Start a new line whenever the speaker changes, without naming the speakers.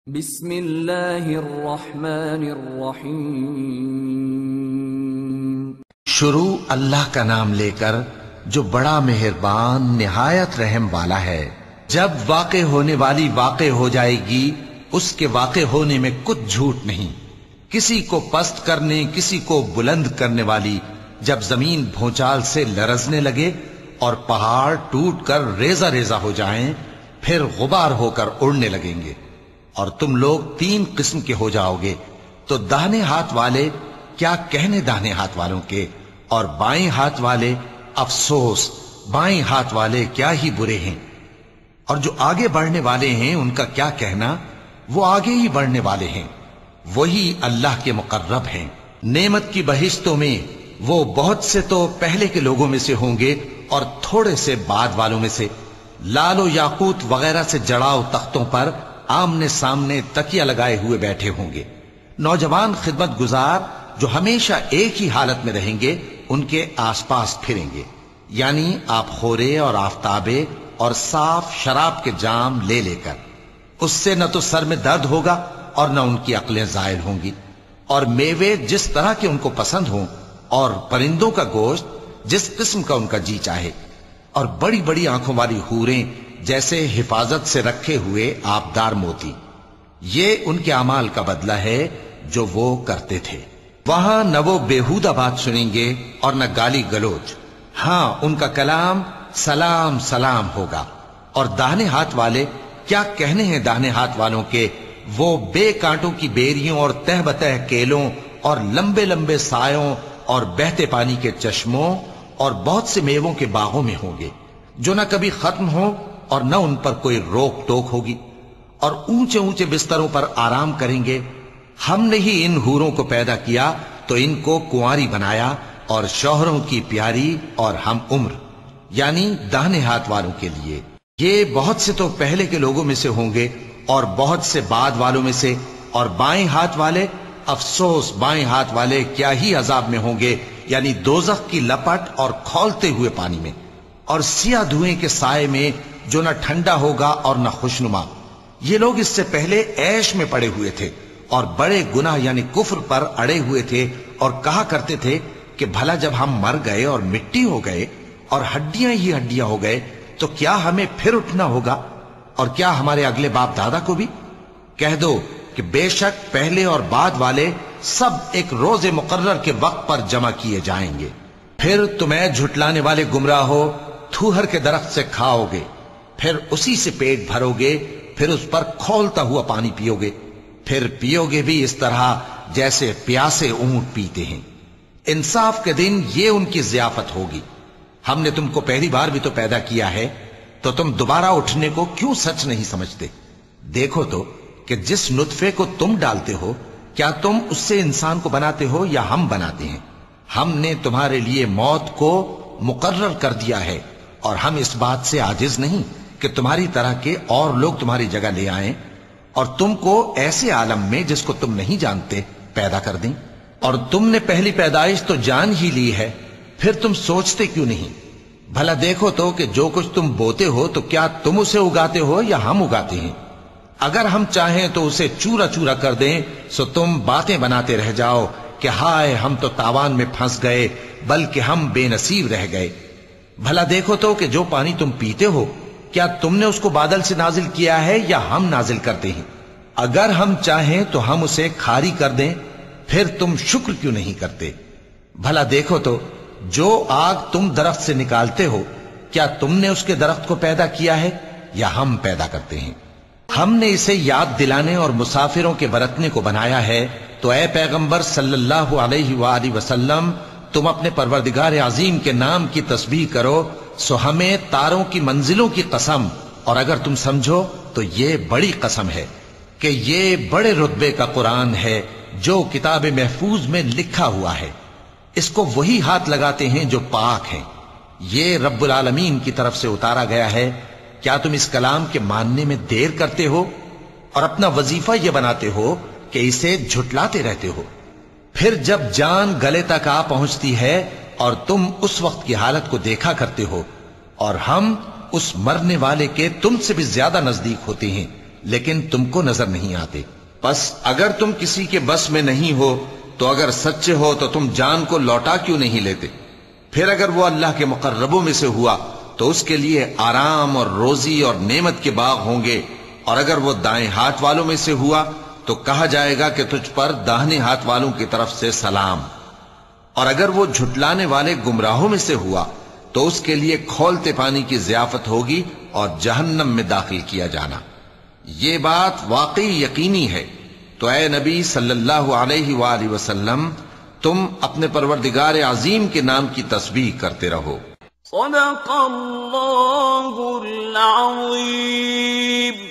بسم اللہ الرحمن الرحیم۔
شروع اللہ کا نام لے کر جو بڑا مہربان نہایت رحم والا ہے۔ جب واقع ہونے والی واقع ہو جائے گی، اس کے واقع ہونے میں کچھ جھوٹ نہیں۔ کسی کو پست کرنے کسی کو بلند کرنے والی جب زمین بھونچال سے لرزنے لگے اور پہاڑ ٹوٹ کر ریزہ ریزہ ہو جائیں، پھر غبار ہو کر اڑنے لگیں گے اور تم لوگ تین قسم کے ہو جاؤ گے، تو داہنے ہاتھ والے کیا کہنے داہنے ہاتھ والوں کے، اور بائیں ہاتھ والے افسوس بائیں ہاتھ والے کیا ہی برے ہیں، اور جو آگے بڑھنے والے ہیں ان کا کیا کہنا، وہ آگے ہی بڑھنے والے ہیں، وہی اللہ کے مقرب ہیں۔ نعمت کی بہشتوں میں وہ بہت سے تو پہلے کے لوگوں میں سے ہوں گے اور تھوڑے سے بعد والوں میں سے، لال و یاقوت وغیرہ سے جڑاؤ تختوں پر آمنے سامنے تکیہ لگائے ہوئے بیٹھے ہوں گے۔ نوجوان خدمت گزار جو ہمیشہ ایک ہی حالت میں رہیں گے ان کے آس پاس پھریں گے، یعنی آپ خورے اور آفتابے اور صاف شراب کے جام لے لے کر۔ اس سے نہ تو سر میں درد ہوگا اور نہ ان کی عقلیں زائل ہوں گی، اور میوے جس طرح کے ان کو پسند ہوں، اور پرندوں کا گوشت جس قسم کا ان کا جی چاہے، اور بڑی بڑی آنکھوں والی حوریں جیسے حفاظت سے رکھے ہوئے آبدار موتی۔ یہ ان کے اعمال کا بدلہ ہے جو وہ کرتے تھے۔ وہاں نہ وہ بیہودہ بات سنیں گے اور نہ گالی گلوچ، ہاں ان کا کلام سلام سلام ہوگا۔ اور داہنے ہاتھ والے کیا کہنے ہیں داہنے ہاتھ والوں کے، وہ بے کانٹوں کی بیریوں اور تہ بتہ کیلوں اور لمبے لمبے سایوں اور بہتے پانی کے چشموں اور بہت سے میووں کے باغوں میں ہوں گے، جو نہ کبھی ختم ہو اور نہ ان پر کوئی روک ٹوک ہوگی، اور اونچے اونچے بستروں پر آرام کریں گے۔ ہم نے ہی ان حوروں کو پیدا کیا تو ان کو کنواری بنایا، اور شوہروں کی پیاری اور ہم عمر، یعنی داہنے ہاتھ والوں کے لیے۔ یہ بہت سے تو پہلے کے لوگوں میں سے ہوں گے اور بہت سے بعد والوں میں سے، اور بائیں ہاتھ والے افسوس بائیں ہاتھ والے کیا ہی عذاب میں ہوں گے، یعنی دوزخ کی لپٹ اور کھولتے ہوئے پانی میں، اور سیاہ دھوئیں کے سائے میں جو نہ ٹھنڈا ہوگا اور نہ خوشنما۔ یہ لوگ اس سے پہلے عیش میں پڑے ہوئے تھے اور بڑے گناہ یعنی کفر پر اڑے ہوئے تھے، اور کہا کرتے تھے کہ بھلا جب ہم مر گئے اور مٹی ہو گئے اور ہڈیاں ہی ہڈیاں ہو گئے تو کیا ہمیں پھر اٹھنا ہوگا، اور کیا ہمارے اگلے باپ دادا کو بھی؟ کہہ دو کہ بے شک پہلے اور بعد والے سب ایک روز مقرر کے وقت پر جمع کیے جائیں گے۔ پھر تمہیں جھٹلانے والے گمراہ ہو تھوہر کے درخت سے کھاؤ گے، پھر اسی سے پیٹ بھرو گے، پھر اس پر کھولتا ہوا پانی پیو گے، پھر پیو گے بھی اس طرح جیسے پیاسے اونٹ پیتے ہیں۔ انصاف کے دن یہ ان کی ضیافت ہوگی۔ ہم نے تم کو پہلی بار بھی تو پیدا کیا ہے، تو تم دوبارہ اٹھنے کو کیوں سچ نہیں سمجھتے؟ دیکھو تو کہ جس نطفے کو تم ڈالتے ہو، کیا تم اس سے انسان کو بناتے ہو یا ہم بناتے ہیں؟ ہم نے تمہارے لیے موت کو مقرر کر دیا ہے، اور ہم اس بات سے عاجز نہیں کہ تمہاری طرح کے اور لوگ تمہاری جگہ لے آئیں اور تم کو ایسے عالم میں جس کو تم نہیں جانتے پیدا کر دیں۔ اور تم نے پہلی پیدائش تو جان ہی لی ہے، پھر تم سوچتے کیوں نہیں؟ بھلا دیکھو تو کہ جو کچھ تم بوتے ہو تو کیا تم اسے اگاتے ہو یا ہم اگاتے ہیں؟ اگر ہم چاہیں تو اسے چورا چورا کر دیں، سو تم باتیں بناتے رہ جاؤ کہ ہائے ہم تو تاوان میں پھنس گئے، بلکہ ہم بے نصیب رہ گئے۔ بھلا دیکھو تو کہ جو پانی تم پیتے ہو کیا تم نے اس کو بادل سے نازل کیا ہے یا ہم نازل کرتے ہیں؟ اگر ہم چاہیں تو ہم اسے کھاری کر دیں، پھر تم شکر کیوں نہیں کرتے؟ بھلا دیکھو تو جو آگ تم درخت سے نکالتے ہو کیا تم نے اس کے درخت کو پیدا کیا ہے یا ہم پیدا کرتے ہیں؟ ہم نے اسے یاد دلانے اور مسافروں کے برتنے کو بنایا ہے، تو اے پیغمبر صلی اللہ علیہ وآلہ وسلم تم اپنے پروردگار عظیم کے نام کی تسبیح کرو، سو ہمیں تاروں کی منزلوں کی قسم، اور اگر تم سمجھو تو یہ بڑی قسم ہے کہ یہ بڑے رتبے کا قرآن ہے جو کتاب محفوظ میں لکھا ہوا ہے، اس کو وہی ہاتھ لگاتے ہیں جو پاک ہیں، یہ رب العالمین کی طرف سے اتارا گیا ہے۔ کیا تم اس کلام کے ماننے میں دیر کرتے ہو اور اپنا وظیفہ یہ بناتے ہو کہ اسے جھٹلاتے رہتے ہو؟ پھر جب جان گلے تک آ پہنچتی ہے اور تم اس وقت کی حالت کو دیکھا کرتے ہو، اور ہم اس مرنے والے کے تم سے بھی زیادہ نزدیک ہوتے ہیں، لیکن تم کو نظر نہیں آتے۔ پس اگر تم کسی کے بس میں نہیں ہو تو اگر سچے ہو تو تم جان کو لوٹا کیوں نہیں لیتے؟ پھر اگر وہ اللہ کے مقربوں میں سے ہوا تو اس کے لیے آرام اور روزی اور نعمت کے باغ ہوں گے، اور اگر وہ دائیں ہاتھ والوں میں سے ہوا تو کہا جائے گا کہ تجھ پر داہنے ہاتھ والوں کی طرف سے سلام، اور اگر وہ جھٹلانے والے گمراہوں میں سے ہوا تو اس کے لیے کھولتے پانی کی ضیافت ہوگی اور جہنم میں داخل کیا جانا۔ یہ بات واقعی یقینی ہے، تو اے نبی صلی اللہ علیہ وآلہ وسلم تم اپنے پروردگار عظیم کے نام کی تسبیح کرتے رہو۔
صدق اللہ العظیم۔